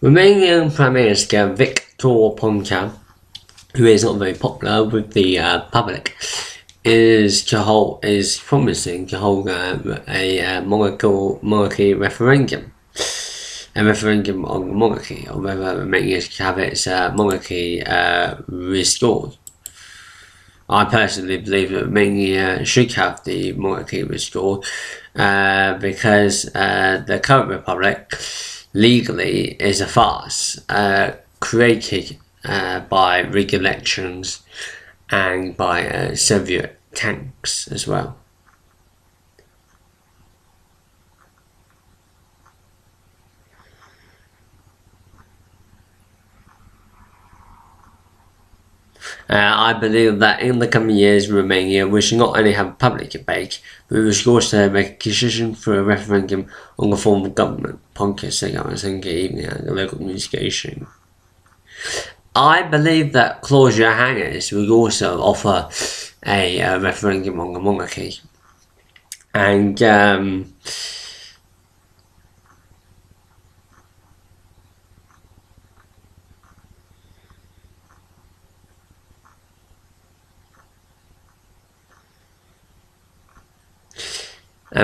Romanian Prime Minister Victor Ponta, who is not very popular with the public, is promising to hold a monarchy referendum. A referendum on the monarchy, or whether Romania should have its monarchy restored. I personally believe that Romania should have the monarchy restored because the current republic legally is a farce created by rigged elections and by Soviet tanks as well. I believe that in the coming years, Romania, we should not only have a public debate, but we should also make a decision for a referendum on the form of government. Ponta said on Sunday evening at the local news station. I believe that Klaus Johannes would also offer a referendum on the monarchy. And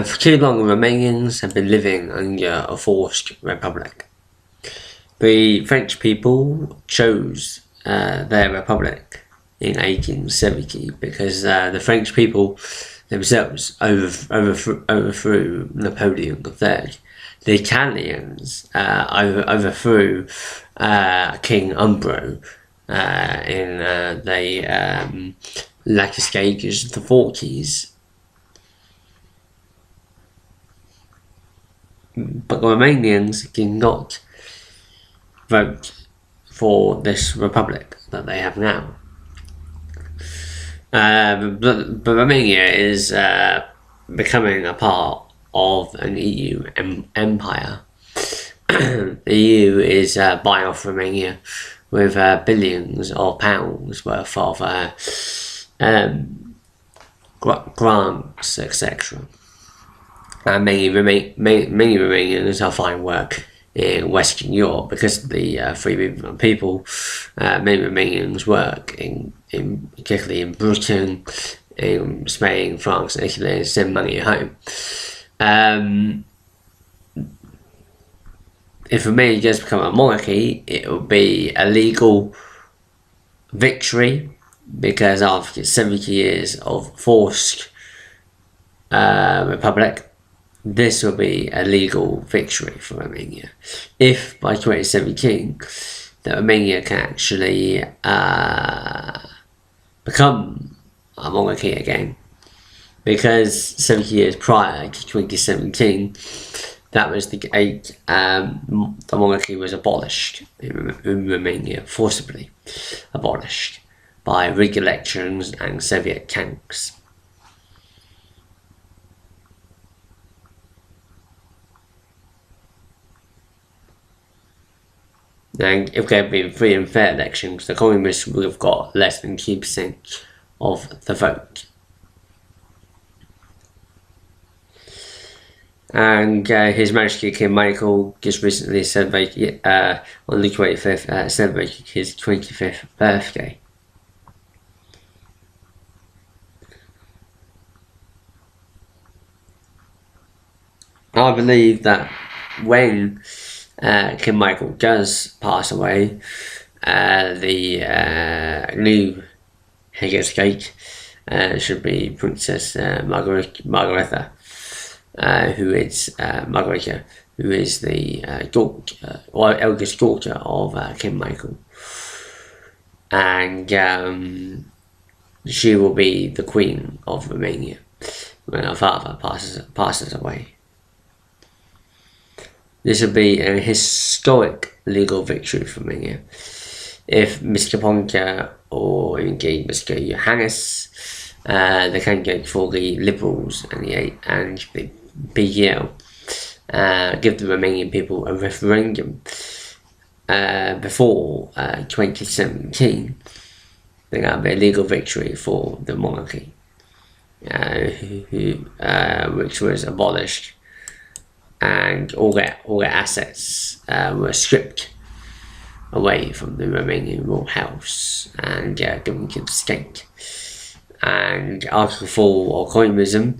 for too long, Romanians have been living under a forced republic. The French people chose their republic in 1870 because the French people themselves overthrew Napoleon III. The Italians overthrew King Umbro in the latter stages of the 40s. But the Romanians did not vote for this republic that they have now. But Romania is becoming a part of an EU empire. The EU is buying off Romania with billions of pounds worth of grants, etc. Many Romanians are finding work in Western Europe because of the free movement of people. Many Romanians work particularly in Britain, in Spain, France, and Italy, and send money home. If Romania does become a monarchy, it will be a legal victory because after 70 years of forced republic, this will be a legal victory for Romania. If by 2017 that Romania can actually become a monarchy again, because 70 years prior to 2017, that was the monarchy was abolished in Romania, forcibly abolished by rigged elections and Soviet tanks. And if there had been free and fair elections, the communists would have got less than 2% of the vote. And His Majesty King Michael just recently celebrated, on the 25th, celebrated his 25th birthday. I believe that when King Michael does pass away, the new head of state should be Princess Margareta, who is the eldest daughter of King Michael, and she will be the Queen of Romania when her father passes away. This will be a historic legal victory for Romania. If Mr. Ponta or indeed Mr. Johannes, the candidate for the Liberals and the PGL, give the Romanian people a referendum before 2017, then that will be a legal victory for the monarchy, which was abolished, and all their assets were stripped away from the Romanian royal house and given to the state. And after the fall of communism,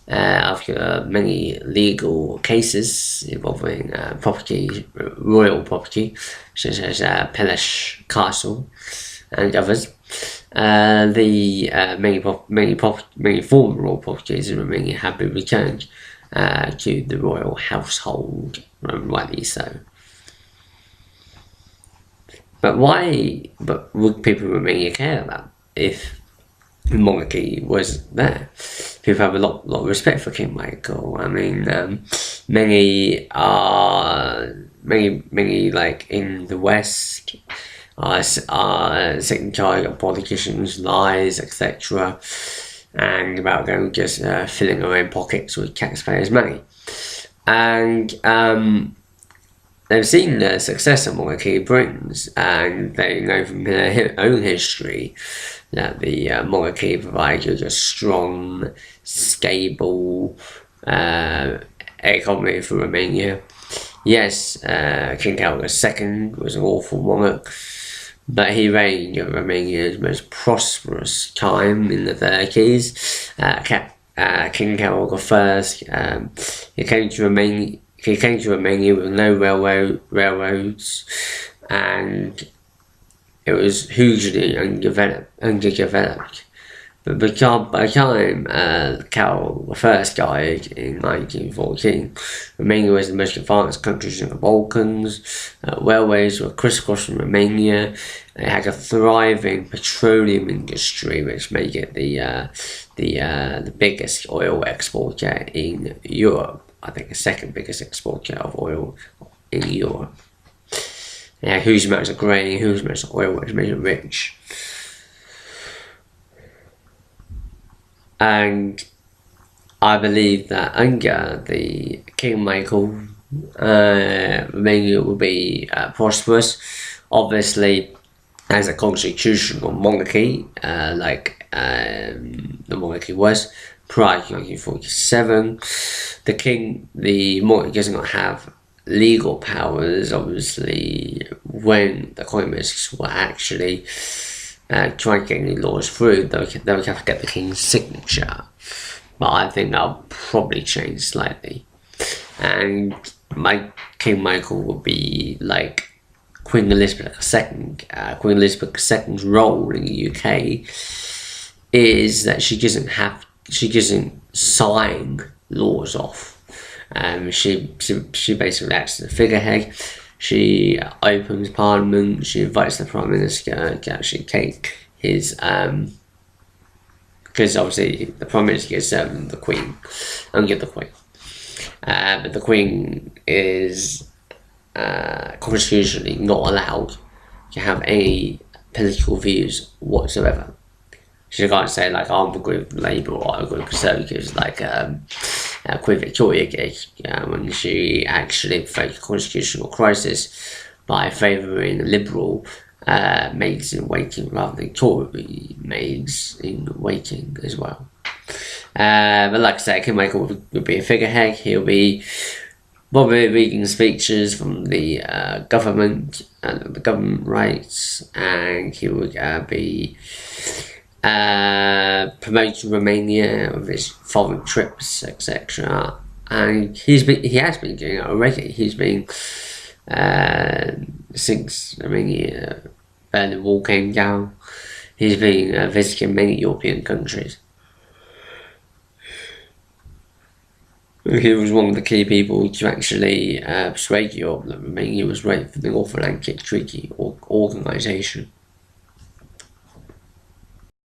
after many legal cases involving royal property, such as Pelish Castle and others, many former royal properties in Romania have been returned to the royal household, rightly so. But why? But would people in Romania care about if the monarchy was there? People have a lot of respect for King Michael. I mean, many like in the West are sick and tired of politicians' lies, etc., and about them just filling their own pockets with taxpayers' money. And they've seen the success of monarchy brings, and they know from their own history that the monarchy provided a strong, stable economy for Romania. Yes, King Carol II was an awful monarch, but he reigned at Romania's most prosperous time in the 30s. King Carol I, he came to Romania with no railroads, and it was hugely underdeveloped. But by the time Carol I died in 1914, Romania was the most advanced country in the Balkans. Railways were crisscrossing Romania. It had a thriving petroleum industry, which made it the biggest oil exporter in Europe. I think the second biggest exporter of oil in Europe. Huge amounts of grain, huge amounts of oil, which made it rich. And I believe that under the King Michael, Romania will be prosperous. Obviously, as a constitutional monarchy, like the monarchy was prior to 1947, the monarchy does not have legal powers. Obviously, when the communists were actually trying to get any laws through, they would have to get the king's signature. But I think that'll probably change slightly. And King Michael will be like Queen Elizabeth II. Queen Elizabeth II's role in the UK is that she doesn't sign laws off. She basically acts as a figurehead. She opens Parliament. She invites the Prime Minister to actually take his because obviously the Prime Minister is the Queen, under the Queen. But the Queen is constitutionally not allowed to have any political views whatsoever. She can't say like I'm a group of Labour or I'm a group of Conservatives like Queen Victoria did when she actually faced a constitutional crisis by favouring liberal maids in waiting rather than Tory maids in waiting as well. But like I said, King Michael will be a figurehead. He'll be probably reading speeches from the government and the government rights, and he would be promoting Romania with his foreign trips, etc. And he has been doing it already. He's been since Romania Berlin Wall came down. He's been visiting many European countries. He was one of the key people to actually persuade Europe that Romania was ready for the North Atlantic Treaty Organisation.